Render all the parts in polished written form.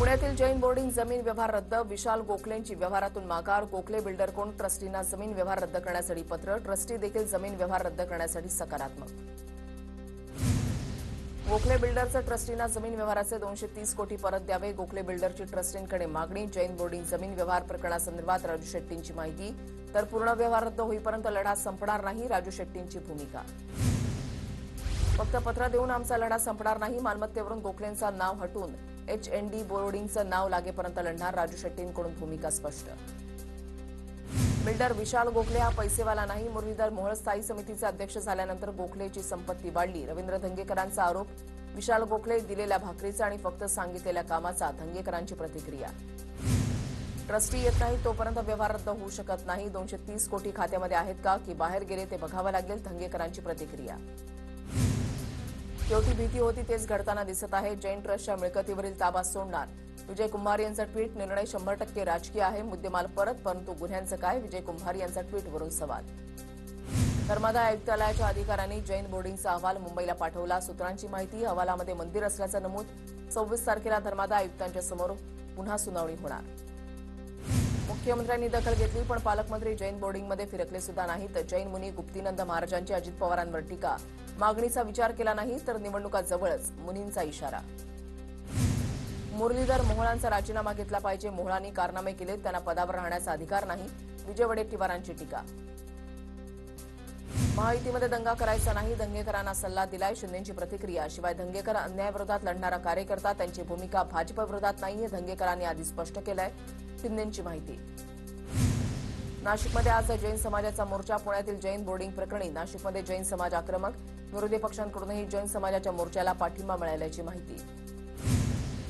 पुण्यातील जैन बोर्डिंग जमीन व्यवहार रद्द, विशाल गोखलेंची व्यवहारातून माघार, गोखले बिल्डरकडून ट्रस्टींना जमीन व्यवहार रद्द करण्यासाठी पत्र, ट्रस्टी देखील जमीन व्यवहार रद्द करण्यासाठी सकारात्मक. गोखले बिल्डरचं ट्रस्टींना जमीन व्यवहाराचे 230 कोटी परत द्यावे, गोखले बिल्डरची ट्रस्टींकडे मागणी. जैन बोर्डिंग जमीन व्यवहार प्रकरणासंदर्भात राजू शेट्टींची माहिती. तर पूर्ण व्यवहार रद्द होईपर्यंत लढा संपणार नाही, राजू शेट्टींची भूमिका. फक्त पत्र देऊन आमचा लढा संपणार नाही, मालमत्तेवरून गोखलेंचं नाव हटून HND बोर्डिंगचं नाव लागेपर्यंत लढणार, राजू शेट्टींकडून भूमिका स्पष्ट. बिल्डर विशाल गोखले हा पैसेवाला नाही, मुरलीधर मोहोळ स्थायी समितीचे अध्यक्ष झाल्यानंतर गोखलेची संपत्ती वाढली, रवींद्र धंगेकरांचा आरोप. विशाल गोखले दिलेल्या भाकरीचा आणि फक्त सांगितलेल्या कामाचा, धंगेकरांची प्रतिक्रिया. ट्रस्टी येत नाही तोपर्यंत व्यवहार रद्द होऊ शकत नाही, 230 कोटी खात्यामध्ये आहेत का की बाहेर गेले ते बघावं लागेल, धंगेकरांची प्रतिक्रिया. शेवटी भीती होती तेच घडताना दिसत आहे, जैन ट्रस्टच्या मिळकतीवरील ताबा सोडणार. विजय कुंभार यांचा ट्विट, निर्णय 100% राजकीय आहे, मुद्देमाल परत, परंतु गुन्ह्यांचं काय, विजय कुंभार यांचा ट्विटवरून सवाल. धर्मादाय आयुक्तालयाच्या अधिकाऱ्यांनी जैन बोर्डिंगचा अहवाल मुंबईला पाठवला, सूत्रांची माहिती. अहवालामध्ये मंदिर असल्याचं नमूद. 24 तारखेला धर्मादाय आयुक्तांच्या समोर पुन्हा सुनावणी होणार. मुख्यमंत्र्यांनी दखल घेतली पण पालकमंत्री जैन बोर्डिंगमध्ये फिरकले सुद्धा नाहीत. जैन मुनी गुप्तीनंद महाराजांची अजित पवारांवर टीका, मागणीचा विचार केला नाही तर निवडणुका जवळच, मुनींचा इशारा. मुरलीधर मोहोळांचा राजीनामा घेतला पाहिजे, मोहोळांनी कारनामे केले, त्यांना पदावर राहण्याचा अधिकार नाही, विजय वडेट्टीवारांची टीका. महायुतीमध्ये दंगा करायचा नाही, धंगेकरांना सल्ला दिलाय, शिंदेंची प्रतिक्रिया. शिवाय धंगेकर अन्यायाविरोधात लढणारा कार्यकर्ता, त्यांची भूमिका भाजपविरोधात नाहीये, धंगेकरांनी आधी स्पष्ट केलंय, शिंदेंची माहिती. नाशिकमध्ये आज जैन समाजाचा मोर्चा, पुण्यातील जैन बोर्डिंग प्रकरणी नाशिकमध्ये जैन समाज आक्रमक, विरोधी पक्षांकडूनही जैन समाजाच्या मोर्चाला पाठिंबा मिळाल्याची माहिती.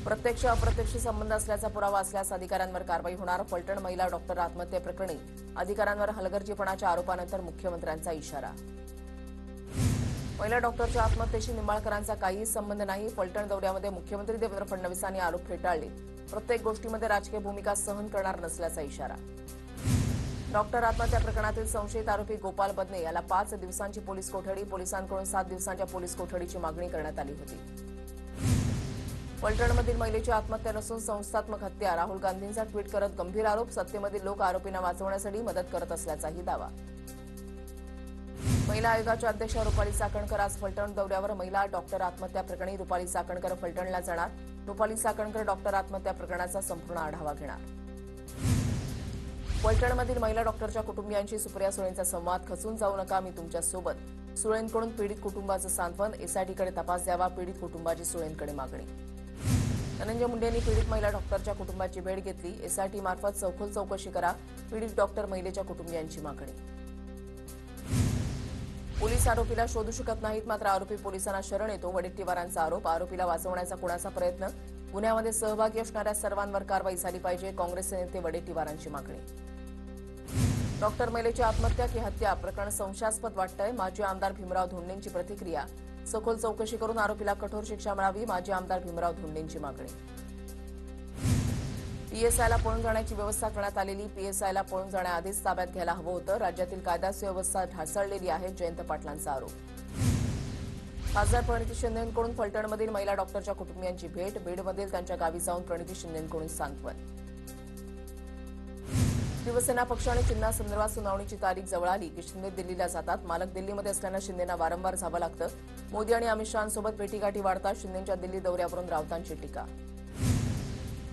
प्रत्यक्ष अप्रत्यक्ष संबंध असल्याचा पुरावा असल्यास अधिकाऱ्यांवर कारवाई होणार, फलटण महिला डॉक्टर आत्महत्येप्रकरणी अधिकाऱ्यांवर हलगर्जीपणाच्या आरोपानंतर मुख्यमंत्र्यांचा इशारा. महिला डॉक्टरच्या आत्महत्येशी निंबाळकरांचा काहीही संबंध नाही, फलटण दौऱ्यामध्ये मुख्यमंत्री देवेंद्र फडणवीसांनी आरोप फेटाळले, प्रत्येक गोष्टीमध्ये राजकीय भूमिका सहन करणार नसल्याचा इशारा. डॉक्टर आत्महत्या प्रकरणातील संशयित आरोपी गोपाल बदने याला 5 दिवसांची पोलीस कोठडी, पोलिसांकडून 7 दिवसांच्या पोलीस कोठडीची मागणी करण्यात आली होती. फलटणमधील महिलेची आत्महत्या नसून संस्थात्मक हत्या, राहुल गांधींचा ट्विट करत गंभीर आरोप, सत्तेमधील लोक आरोपींना वाचवण्यासाठी मदत करत असल्याचाही दावा. महिला आयोगाच्या अध्यक्षा रुपाली चाकणकर आज फलटण दौऱ्यावर, महिला डॉक्टर आत्महत्या प्रकरणी रुपाली चाकणकर फलटणला जाणार, रुपाली चाकणकर डॉक्टर आत्महत्या प्रकरणाचा संपूर्ण आढावा घेणार. फलटणमधील महिला डॉक्टरच्या कुटुंबियांशी सुप्रिया सुळेंचा संवाद, खचून जाऊ नका, मी तुमच्या सोबत, सुळेंकडून पीडित कुटुंबाचं सांत्वन, एसआयटीकडे तपास द्यावा, पीडित कुटुंबाची सुळेंकडे मागणी. धनंजय मुंडेंनी पीडित महिला डॉक्टरच्या कुटुंबाची भेट घेतली, एसआयटी मार्फत सखोल चौकशी करा, पीडित डॉक्टर महिलेच्या कुटुंबियांची मागणी. पोलीस आरोपीला शोधू शकत नाहीत, मात्र आरोपी पोलिसांना शरण येतो, वडेट्टीवारांचा आरोप. आरोपीला वाचवण्याचा कुणाचा प्रयत्न, गुन्ह्यामध्ये सहभागी असणाऱ्या सर्वांवर कारवाई झाली पाहिजे, काँग्रेसचे नेते वडेट्टीवारांची मागणी. डॉक्टर महिलेची आत्महत्या की हत्या प्रकरण संशयास्पद वाटतंय, माजी आमदार भीमराव धोंडेंची प्रतिक्रिया. सखोल चौकशी करून आरोपीला कठोर शिक्षा मिळावी, माजी आमदार भीमराव धोंडेंची मागणी. पीएसआयला पळून जाण्याची व्यवस्था करण्यात आलेली, पीएसआयला पळून जाण्याआधीच ताब्यात घ्यायला हवं होतं, राज्यातील कायदा सुव्यवस्था ढासळलेली आहे, जयंत पाटलांचा आरोप. खासदार प्रणिती शिंदेंकडून फलटणमधील महिला डॉक्टरच्या कुटुंबियांची भेट, बीडमधील त्यांच्या गावी जाऊन प्रणिती शिंदेंकडून सांत्वन. शिवसेना पक्ष आणि चिन्हासंदर्भात सुनावणीची तारीख जवळ आली की शिंदे दिल्लीला जातात, मालक दिल्लीमध्ये असल्यानं शिंदेंना वारंवार जावं लागतं. मोदी आणि अमित शहांसोबत भेटीगाठी वाढतात, शिंदेंच्या दिल्ली दौऱ्यावरून राऊतांची टीका.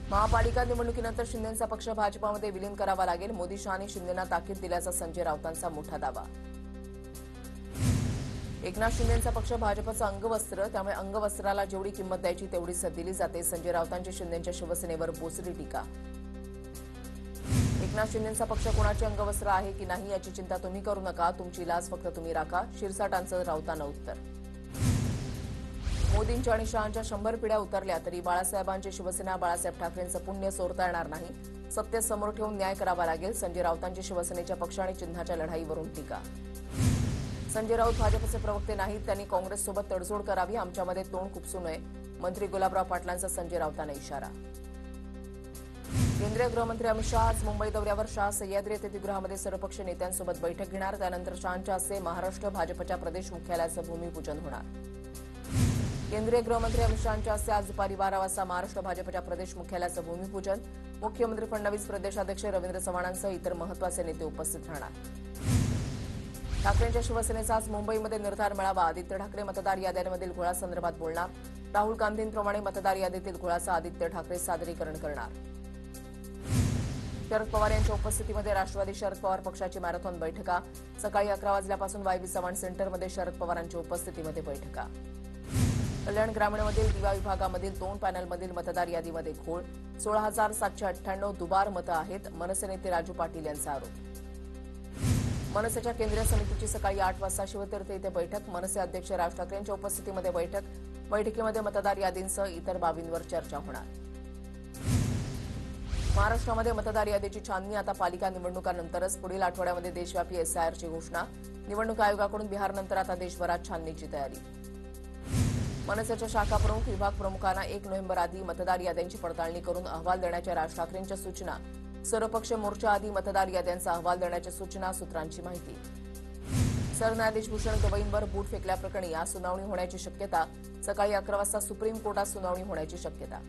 महापालिका निवडणुकीनंतर शिंदेंचा पक्ष भाजपामध्ये विलीन करावा लागेल, मोदी शहांनी शिंदेंना ताकीद दिल्याचा संजय राऊतांचा मोठा दावा. एकनाथ शिंदेंचा पक्ष भाजपचं अंगवस्त्र, त्यामुळे अंगवस्त्राला जेवढी किंमत द्यायची तेवढीच दिली जाते, संजय राऊतांची शिंदेंच्या शिवसेनेवर बोचरी टीका. एकनाथ शिंदेंचा पक्ष कोणाचे अंगवस्त्र आहे की नाही याची चिंता तुम्ही करू नका, तुमची लाज फक्त तुम्ही राखा, शिरसाटांचं राऊतांना उत्तर. मोदींच्या आणि शहांच्या 100 पिढ्या उतरल्या तरी बाळासाहेबांची शिवसेना, बाळासाहेब ठाकरेंचं पुण्य चोरता येणार नाही, सत्य समोर ठेवून न्याय करावा लागेल, संजय राऊतांची शिवसेनेच्या पक्ष आणि चिन्हाच्या लढाईवरून टीका. संजय राऊत भाजपचे प्रवक्ते नाहीत, त्यांनी काँग्रेससोबत तडजोड करावी, आमच्यामध्ये तोंड खुपसू नये, मंत्री गुलाबराव पाटलांचा संजय राऊतांना इशारा. केंद्रीय गृहमंत्री अमित शहा आज मुंबई दौऱ्यावर, शहा सह्याद्री अतिथीगृहामध्ये सर्वपक्षीय नेत्यांसोबत बैठक घेणार, त्यानंतर शहांच्या हस्ते महाराष्ट्र भाजपच्या प्रदेश मुख्यालयाचं भूमिपूजन होणार. केंद्रीय गृहमंत्री अमित शहांच्या हस्ते आज दुपारी 12 वाजता महाराष्ट्र भाजपच्या प्रदेश मुख्यालयाचं भूमिपूजन. मुख्यमंत्री फडणवीस, प्रदेशाध्यक्ष रवींद्र चव्हाणांसह इतर महत्त्वाचे नेते उपस्थित राहणार. ठाकरेंच्या शिवसेनेचा आज मुंबईमध्ये निर्धार मेळावा. आदित्य ठाकरे मतदार याद्यांमधील घोळासंदर्भात बोलणार. राहुल गांधींप्रमाणे मतदार यादीतील घोळाचं आदित्य ठाकरे सादरीकरण करणार. शरद पवार यांच्या उपस्थितीमध्ये राष्ट्रवादी शरद पवार पक्षाची मॅरेथॉन बैठका. सकाळी 11 वाजल्यापासून वाय बी चव्हाण सेंटरमध्ये शरद पवारांच्या उपस्थितीमध्ये बैठका. कल्याण ग्रामीणमधील दिवा विभागामधील 2 पॅनलमधील मतदार यादीमध्ये घोळ. 16,798 दुबार मतं आहेत. मनसे नेते राजू पाटील यांचा आरोप. मनसेच्या केंद्रीय समितीची सकाळी 8 वाजता शिवतीर्थ इथे बैठक. मनसे अध्यक्ष राज ठाकरेंच्या उपस्थितीमध्ये बैठक. बैठकीमध्ये मतदार यादींसह इतर बाबींवर चर्चा होणार. महाराष्ट्रामध्ये मतदार यादीची छाननी आता पालिका निवडणुकांनंतरच. पुढील आठवड्यामध्ये देशव्यापी एसआयआरची घोषणा. निवडणूक आयोगाकडून बिहारनंतर आता देशभरात छाननीची तयारी. मनसेच्या शाखा प्रमुख, विभाग प्रमुखांना 1 नोव्हेंबर आधी मतदार याद्यांची पडताळणी करून अहवाल देण्याच्या राज ठाकरेंच्या सूचना. सर्वपक्षीय मोर्चा आधी मतदार याद्यांचा अहवाल देण्याच्या सूचना. सूत्रांची माहिती. सरन्यायाधीश भूषण गवईंवर बूट फेकल्याप्रकरणी आज सुनावणी होण्याची शक्यता. सकाळी 11 वाजता सुप्रीम कोर्टात सुनावणी होण्याची शक्यता.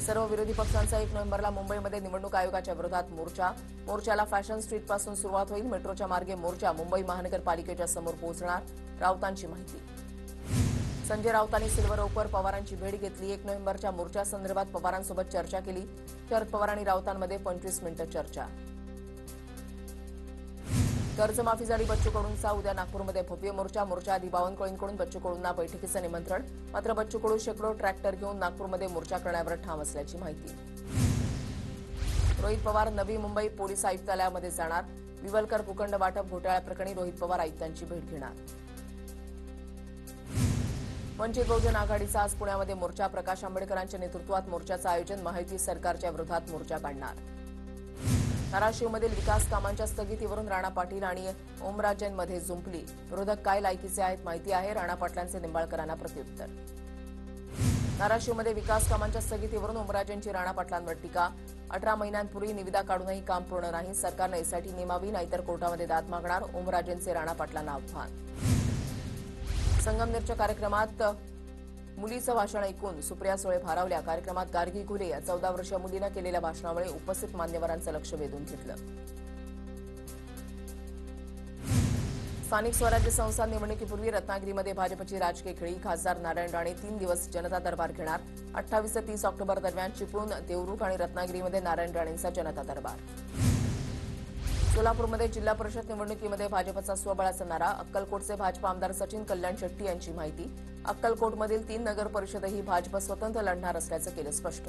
सर्व विरोधी पक्षांचा 1 नोव्हेंबरला मुंबईमध्ये निवडणूक आयोगाच्या विरोधात मोर्चा. मोर्चाला फॅशन स्ट्रीटपासून सुरुवात होईल. मेट्रोच्या मार्गे मोर्चा मुंबई महानगरपालिकेच्या समोर पोहोचणार. राऊतांची माहिती. संजय राऊतांनी सिल्व्हर ओकवर पवारांची भेट घेतली. 1 नोव्हेंबरच्या मोर्चासंदर्भात पवारांसोबत चर्चा केली. शरद पवार आणि राऊतांमध्ये 25 मिनिटं चर्चा. कर्जमाफीसाठी बच्चू कडूंचा उद्या नागपूरमध्ये भव्य मोर्चा. मोर्चा आधी बावनकुळेंकडून बच्चू कडूंना बैठकीचं निमंत्रण. मात्र बच्चू कडू शेकडो ट्रॅक्टर घेऊन नागपूरमध्ये मोर्चा करण्यावर ठाम असल्याची माहिती. रोहित पवार नवी मुंबई पोलीस आयुक्तालयामध्ये जाणार. विवलकर भूखंड वाटप घोटाळ्याप्रकरणी रोहित पवार आयुक्तांची भेट घेणार. वंचित बहुजन आघाडीचा आज पुण्यामध्ये मोर्चा. प्रकाश आंबेडकरांच्या नेतृत्वात मोर्चाचं आयोजन. महायुती सरकारच्या विरोधात मोर्चा काढणार. धाराशिवमधील विकास कामांच्या स्थगितीवरून राणा पाटील आणि ओमराजेंमध्ये जुंपली. विरोधक काय लायकीचे आहेत माहिती आहे. राणा पाटलांचे निंबाळकरांना प्रत्युत्तर. धाराशिवमध्ये विकास कामांच्या स्थगितीवरून ओमराजेंची राणा पाटलांवर टीका. 18 महिन्यांपूर्वी निविदा काढूनही काम पूर्ण नाही. सरकारनं एसआयटी नेमावी नाहीतर कोर्टामध्ये दाद मागणार. ओमराजेंचे राणा पाटलांना आव्हान. संगमनेरच्या कार्यक्रमात मुलीचं भाषण ऐकून सुप्रिया सुळे भारावल्या. कार्यक्रमात गार्गी घुले या 14 वर्षीय मुलीनं केलेल्या भाषणामुळे उपस्थित मान्यवरांचं लक्ष वेधून घेतलं. स्थानिक स्वराज्य संस्था निवडणुकीपूर्वी रत्नागिरीमध्ये भाजपची राजकीय खेळी. खासदार नारायण राणे 3 दिवस जनता दरबार घेणार. 28 ते 30 ऑक्टोबर दरम्यान चिपळूण, देवरुख आणि रत्नागिरीमध्ये नारायण राणेंचा जनता दरबार. सोलापूरमध्ये जिल्हा परिषद निवडणुकीमध्ये भाजपचा स्वबळाचा नारा. अक्कलकोटचे भाजप आमदार सचिन कल्याण शेट्टी यांची माहिती. अक्कलकोटमधील 3 नगर परिषदही भाजप स्वतंत्र लढणार असल्याचं केलं स्पष्ट.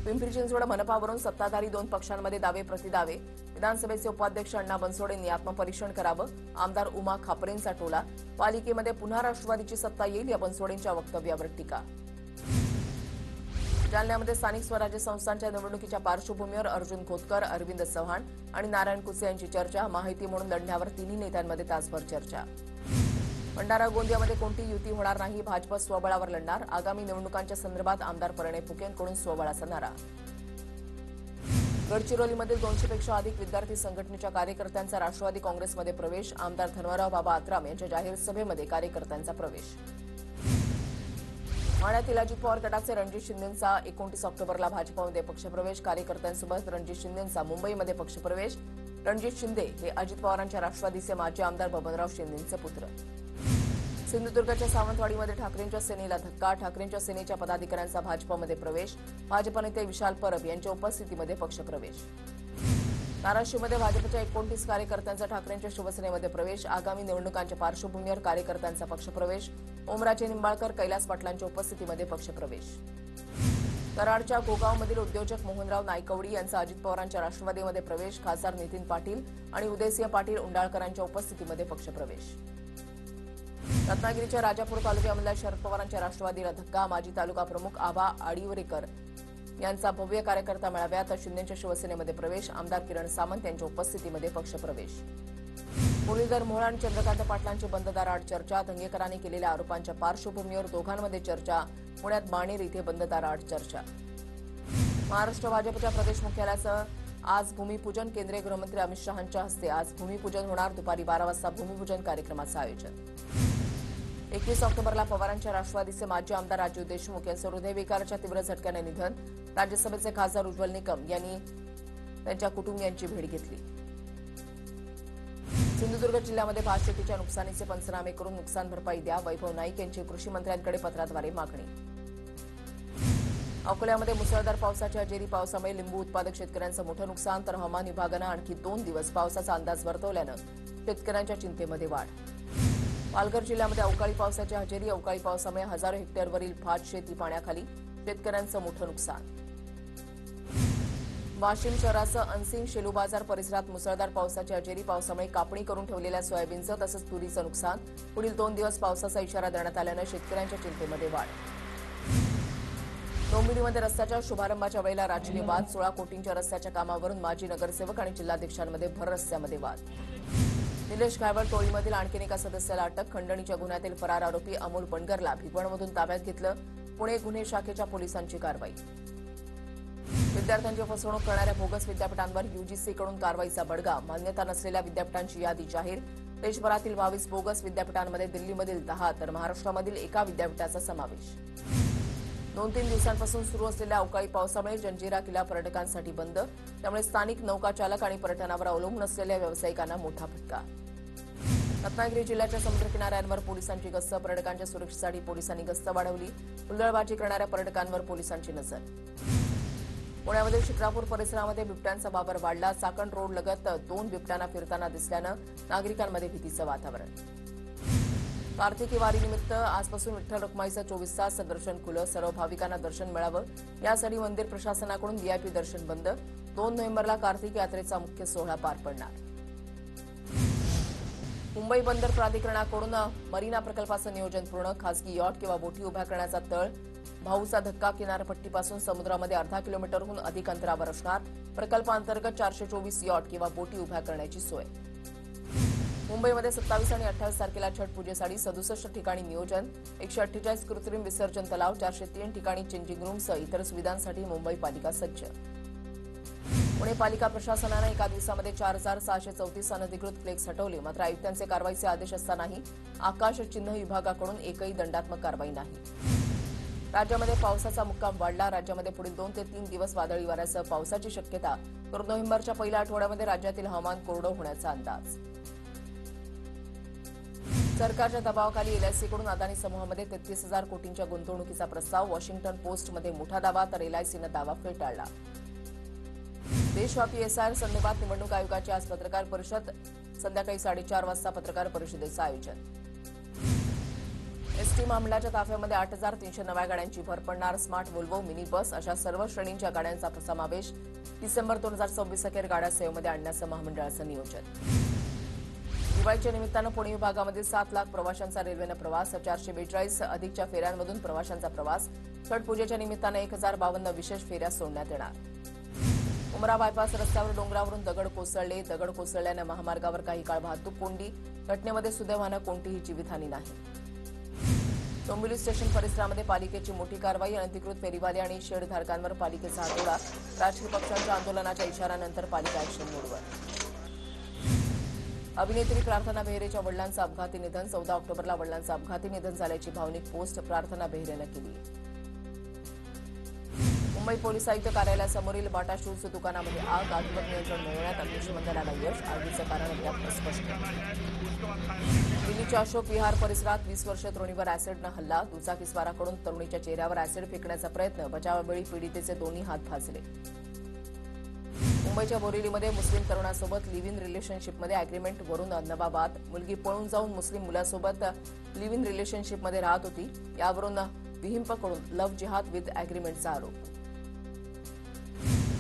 पिंपरी चिंचवड मनपावरून सत्ताधारी 2 पक्षांमध्ये दावे प्रतिदावे. विधानसभेचे उपाध्यक्ष अण्णा बनसोडेंनी आत्मपरीक्षण करावं. आमदार उमा खापरेंचा टोला. पालिकेमध्ये पुन्हा राष्ट्रवादीची सत्ता येईल या बनसोडेंच्या वक्तव्यावर टीका. जालन्यामध्ये स्थानिक स्वराज्य संस्थांच्या निवडणुकीच्या पार्श्वभूमीवर अर्जुन खोतकर, अरविंद चव्हाण आणि नारायण कुसे यांची चर्चा. महायुती म्हणून लढण्यावर तिन्ही नेत्यांमध्ये तासभर चर्चा. भंडारा गोंदियामध्ये कोणती युती होणार नाही. भाजप स्वबळावर लढणार. आगामी निवडणुकांच्या संदर्भात आमदार प्रणय फुकेंकडून स्वबळाचा नारा. गडचिरोलीमधील 200 पेक्षा अधिक विद्यार्थी संघटनेच्या कार्यकर्त्यांचा राष्ट्रवादी काँग्रेसमध्ये प्रवेश. आमदार धर्मराव बाबा आत्राम यांच्या जाहीर सभेमध्ये कार्यकर्त्यांचा प्रवेश. माढ्यातील अजित पवार गटाचे रणजित शिंदेंचा 29 ऑक्टोबरला भाजपमध्ये पक्षप्रवेश. कार्यकर्त्यांसोबत रणजित शिंदेंचा मुंबईमध्ये पक्षप्रवेश. रणजित शिंदे हे अजित पवारांच्या राष्ट्रवादीचे माजी आमदार बबनराव शिंदेंचे पुत्र. सिंधुदुर्गच्या सावंतवाडीमध्ये ठाकरेंच्या सेनेला धक्का. ठाकरेंच्या सेनेच्या पदाधिकाऱ्यांचा भाजपमध्ये प्रवेश. भाजप नेते विशाल परब यांच्या उपस्थितीमध्ये पक्षप्रवेश. धाराशिवमध्ये भाजपच्या 29 कार्यकर्त्यांचा ठाकरेंच्या शिवसेनेमध्ये प्रवेश. आगामी निवडणुकांच्या पार्श्वभूमीवर कार्यकर्त्यांचा पक्षप्रवेश. ओमराजे निंबाळकर, कैलास पाटलांच्या उपस्थितीमध्ये पक्षप्रवेश. कराडच्या गोगावमधील उद्योजक मोहनराव नायकवडी यांचा अजित पवारांच्या राष्ट्रवादीमध्ये प्रवेश. खासदार नितीन पाटील आणि उदयसिंह पाटील उंडाळकरांच्या उपस्थितीमध्ये पक्षप्रवेश. रत्नागिरीच्या राजापूर तालुक्यामधल्या शरद पवारांच्या राष्ट्रवादीला धक्का. माजी तालुका प्रमुख आबा आडिवरेकर यांचा भव्य कार्यकर्ता मेळाव्यात शिंदेच्या शिवसेनेमध्ये प्रवेश. आमदार किरण सामंत यांच्या उपस्थितीमध्ये पक्षप्रवेश. मुरलीधर मोहोळ आणि चंद्रकांत पाटलांची बंद दाराआड चर्चा. दंगेकरांनी केलेल्या आरोपांच्या पार्श्वभूमीवर दोघांमध्ये चर्चा. पुण्यात बाणेर इथे बंद दाराआड चर्चा. महाराष्ट्र भाजपच्या प्रदेश मुख्यालयाचं आज भूमिपूजन केंद्रीय गृहमंत्री अमित शहांच्या हस्ते आज भूमिपूजन होणार दुपारी 12 वाजता भूमिपूजन कार्यक्रमाचं आयोजन 21 ऑक्टोबरला पवारांच्या राष्ट्रवादीचे माजी आमदार राजीव देशमुख यांचं हृदयविकाराच्या तीव्र झटक्याने निधन राज्यसभेचे खासदार उज्ज्वल निकम यांनी त्यांच्या कुटुंबियांची भेट घेतली सिंधुदुर्ग जिल्ह्यामध्ये भात शेतीच्या नुकसानीचे पंचनामे करून नुकसान भरपाई द्या वैभव नाईक यांची कृषी मंत्र्यांकडे पत्राद्वारे मागणी अकोल्यामध्ये मुसळधार पावसाच्या हजेरी पावसामुळे लिंबू उत्पादक शेतकऱ्यांचं मोठं नुकसान तर हवामान विभागानं आणखी 2 दिवस पावसाचा अंदाज वर्तवल्यानं शेतकऱ्यांच्या चिंतेमध्ये वाढ पालघर जिल्ह्यामध्ये अवकाळी पावसाच्या हजेरी अवकाळी पावसामुळे हजारो हेक्टरवरील भात शेती पाण्याखाली शेतकऱ्यांचं मोठं नुकसान वाशिम शहरासह अनसिंग शेलू बाजार परिसरात मुसळधार पावसाच्या हजेरी पावसामुळे कापणी करून ठेवलेल्या सोयाबीनचं तसंच तुरीचं नुकसान पुढील 2 दिवस पावसाचा इशारा देण्यात आल्यानं शेतकऱ्यांच्या चिंतेमध्ये वाढ डोंबिवलीमध्ये रस्त्याच्या शुभारंभाच्या वेळेला राजकीय वाद 16 कोटींच्या रस्त्याच्या कामावरून माजी नगरसेवक आणि जिल्हाध्यक्षांमध्ये भर रस्त्यामध्ये वाद निलेश घायवळ टोळीमधील आणखीन एका सदस्याला अटक खंडणीच्या गुन्ह्यातील फरार आरोपी अमोल बनगरला भिगवणमधून ताब्यात घेतलं पुणे गुन्हे शाखेच्या पोलिसांची कारवाई विद्यार्थ्यांची फसवणूक करणाऱ्या बोगस विद्यापीठांवर यूजीसीकडून कारवाईचा बडगा मान्यता नसलेल्या विद्यापीठांची यादी जाहीर देशभरातील 22 बोगस विद्यापीठांमध्ये दिल्लीमधील 10 तर महाराष्ट्रामधील एका विद्यापीठाचा समावेश 2-3 दिवसांपासून सुरू असलेल्या अवकाळी पावसामुळे जंजिरा किल्ला पर्यटकांसाठी बंद त्यामुळे स्थानिक नौकाचालक आणि पर्यटनावर अवलंबून असलेल्या व्यावसायिकांना मोठा फटका रत्नागिरी जिल्ह्याच्या समुद्रकिनाऱ्यांवर पोलिसांची गस्त पर्यटकांच्या सुरक्षेसाठी पोलिसांनी गस्त वाढवली हुल्लडबाजी करणाऱ्या पर्यटकांवर पोलिसांची नजर पुण्यामधील शिक्रापूर परिसरामध्ये बिबट्यांचा वावर वाढला चाकण रोड लगत 2 बिबट्यांना फिरताना दिसल्यानं नागरिकांमध्ये भीतीचं वातावरण कार्तिकी वारीनिमित्त आजपासून विठ्ठल रखुमाईचं 24 तास दर्शन खुलं सर्व भाविकांना दर्शन मिळावं यासाठी मंदिर प्रशासनाकडून व्हीआयपी दर्शन बंद 2 नोव्हेंबरला कार्तिक यात्रेचा मुख्य सोहळा पार पडणार मुंबई बंदर प्राधिकरणाकडून मरीना प्रकल्पाचं नियोजन पूर्ण खासगी यॉट किंवा बोटी उभ्या करण्याचा तळ भाऊचा धक्का किनारपट्टीपासून समुद्रामध्ये अर्धा किलोमीटरहून अधिक अंतरावर असणार प्रकल्पांतर्गत 424 यॉट किंवा बोटी उभ्या करण्याची सोय मुंबईमध्ये 27 आणि 28 तारखेला छठ पूजेसाठी 67 ठिकाणी नियोजन 148 कृत्रिम विसर्जन तलाव 403 ठिकाणी चेंजिंग रूमसह इतर सुविधांसाठी मुंबई पालिका सज्ज पुणे पालिका प्रशासनानं एका दिवसामध्ये 4634 अनधिकृत फ्लेक्स हटवले मात्र आयुक्तांचे कारवाईचे आदेश असतानाही आकाश चिन्ह विभागाकडून एकही दंडात्मक कारवाई नाही राज्यामध्ये पावसाचा मुक्काम वाढला राज्यामध्ये पुढील 2 ते 3 दिवस वादळी वाऱ्यासह पावसाची शक्यता तर नोव्हेंबरच्या पहिल्या आठवड्यामध्ये राज्यातील हवामान कोरडं होण्याचा अंदाज सरकारच्या दबावाखाली एलआयसीकडून अदानी समूहामध्ये 33,000 कोटींच्या गुंतवणुकीचा प्रस्ताव वॉशिंग्टन पोस्टमध्ये मोठा दावा तर एलआयसीनं दावा फेटाळला देशव्यापी एसआयआर संदर्भात निवडणूक आयोगाची आज पत्रकार परिषद संध्याकाळी 4:30 वाजता पत्रकार परिषदेचं आयोजन एसटी महामंडळाच्या ताफ्यामध्ये 8,300 नव्या गाड्यांची भर पडणार स्मार्ट वोल्वो मिनी बस अशा सर्व श्रेणींच्या गाड्यांचा समावेश डिसेंबर 2026 अखेर गाड्या सेवेमध्ये आणण्याचं महामंडळाचं नियोजन दिवाळीच्या निमित्तानं पुणे विभागामध्ये 7 लाख प्रवाशांचा रेल्वेनं प्रवास 442 अधिकच्या फेऱ्यांमधून प्रवाशांचा प्रवास छठ पूजेच्या निमित्तानं 1052 विशेष फेऱ्या सोडण्यात येणार उमरा बायपास रस्त्यावर डोंगरावरून दगड कोसळल्यानं महामार्गावर काही काळ वाहतूक कोंडी घटनेमध्ये सुदैवानं कोणतीही जीवितहानी नाही डोंबिवली स्टेशन परिसरामध्ये पालिकेची मोठी कारवाई अनधिकृत फेरीवाले आणि शेडधारकांवर पालिकेचा हातोडा राजकीय पक्षांच्या आंदोलनाच्या इशाऱ्यानंतर पालिका ऍक्शन मोडवर अभिनेत्री प्रार्थना बेहरेच्या वडिलांचं अपघाती निधन 14 ऑक्टोबरला वडिलांचं अपघाती निधन झाल्याची भावनिक पोस्ट प्रार्थना बेहरेनं केली मुंबई पोलीस आयुक्त कार्यालयासमोरील बाटा शूज दुकानामध्ये आग आगीवर नियंत्रण मिळवण्यात अग्निशमन दलाला यश आगीचं कारण अद्याप स्पष्ट दिल्लीच्या अशोक विहार परिसरात 20 वर्षीय तरुणीवर ऍसिडनं हल्ला दुचाकीस्वाराकडून तरुणीच्या चेहऱ्यावर ऍसिड फेकण्याचा प्रयत्न बचावावेळी पीडितेचे दोन्ही हात भाजले मुंबईच्या बोरिवलीमध्ये मुस्लिम तरुणासोबत लिव्ह इन रिलेशनशिपमध्ये अॅग्रीमेंटवरून नवाबाद मुलगी पळून जाऊन मुस्लिम मुलासोबत लिव्ह इन रिलेशनशिपमध्ये राहत होती यावरून विहिंपकडून लव्ह जिहाद विथ अॅग्रीमेंटचा आरोप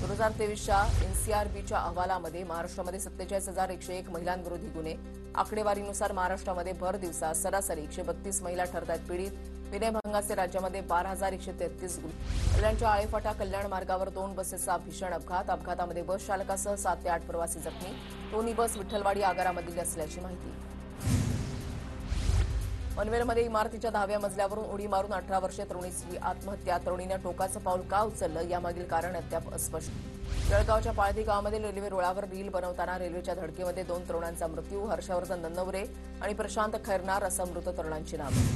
2023च्या एनसीआरबीच्या अहवालामध्ये महाराष्ट्रामध्ये 47,101 महिलांविरोधी गुन्हे आकडेवारीनुसार महाराष्ट्रामध्ये भर दिवसा सरासरी 132 महिला ठरतात पीडित विनयभंगाचे राज्यामध्ये 12,133 गुन्हे कल्याणच्या आळेफाटा कल्याण मार्गावर 2 बसेसचा भीषण अपघातामध्ये बस चालकासह 7 ते 8 प्रवासी जखमी दोन्ही बस विठ्ठलवाडी आगारामधील असल्याची माहिती पनवेलमध्ये इमारतीच्या 10व्या मजल्यावरून उडी मारून 18 वर्षीय तरुणीची आत्महत्या तरुणीनं टोकाचं पाऊल का उचललं यामागील कारण अद्याप अस्पष्ट जळगावच्या पाळधी गावामध्ये रेल्वे रुळावर रील बनवताना रेल्वेच्या धडकेमध्ये 2 तरुणांचा मृत्यू. हर्षवर्धन नन्नवरे आणि प्रशांत खैरनार असं मृत तरुणांची नावं.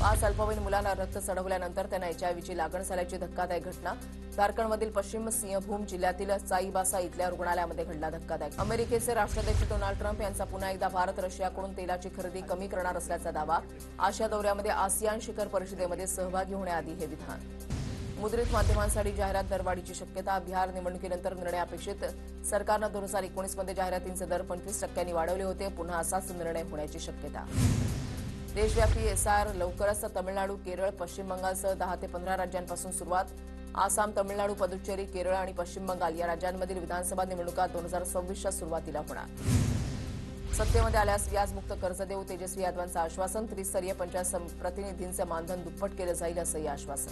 5 अल्पवयीन मुलांना रक्त चढवल्यानंतर त्यांना एचआयव्हीची लागण झाल्याची धक्कादायक घटना. झारखंडमधील पश्चिम सिंहभूम जिल्ह्यातील चाईबासा इथल्या रुग्णालयामध्ये घडला धक्कादायक. अमेरिकेचे राष्ट्राध्यक्ष डोनाल्ड ट्रम्प यांचा पुन्हा एकदा भारत रशियाकडून तेलाची खरेदी कमी करणार असल्याचा दावा. आशिया दौऱ्यामध्ये आसियान शिखर परिषदेमध्ये सहभागी होण्याआधी हे विधान. मुद्रित माध्यमांसाठी जाहिरात दरवाढीची शक्यता. बिहार निवडणुकीनंतर निर्णय अपेक्षित. सरकारनं 2019 मध्ये जाहिरातींचे दर 25% वाढवले होते. पुन्हा असाच निर्णय होण्याची शक्यता. देशव्यापी एसआयआर लवकरच. तमिळनाडू, केरळ, पश्चिम बंगालसह 10 ते 15 राज्यांपासून सुरुवात. आसाम, तमिळनाडू, पुदुच्चेरी, केरळ आणि पश्चिम बंगाल या राज्यांमधील विधानसभा निवडणुका 2026च्या सुरुवातीला होणार. सत्तेमध्ये आल्यास व्याजमुक्त कर्ज देऊ. तेजस्वी यादवांचं आश्वासन. त्रिस्तरीय पंचायत प्रतिनिधींचं मानधन दुप्पट केलं जाईल असंही आश्वासन.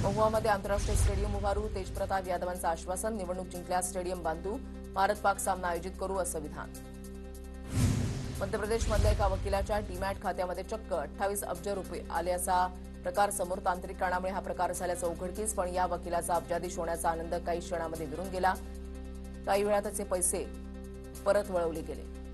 महुआमध्ये आंतरराष्ट्रीय स्टेडियम उभारू. तेजप्रताप यादवांचं आश्वासन. निवडणूक जिंकल्यास स्टेडियम बांधू. भारत-पाक सामना आयोजित करू असं विधान. मध्य प्रदेशमधल्या एका वकिलाच्या डीमॅट खात्यामध्ये चक्क 28 अब्ज रुपये आल्याचा प्रकार समोर. तांत्रिक कारणामुळे हा प्रकार झाल्याचं उघडकीस. पण या वकिलाचा अब्जाधीश होण्याचा आनंद काही क्षणामध्ये विरून गेला. काही वेळातच हे पैसे परत वळवले गेले.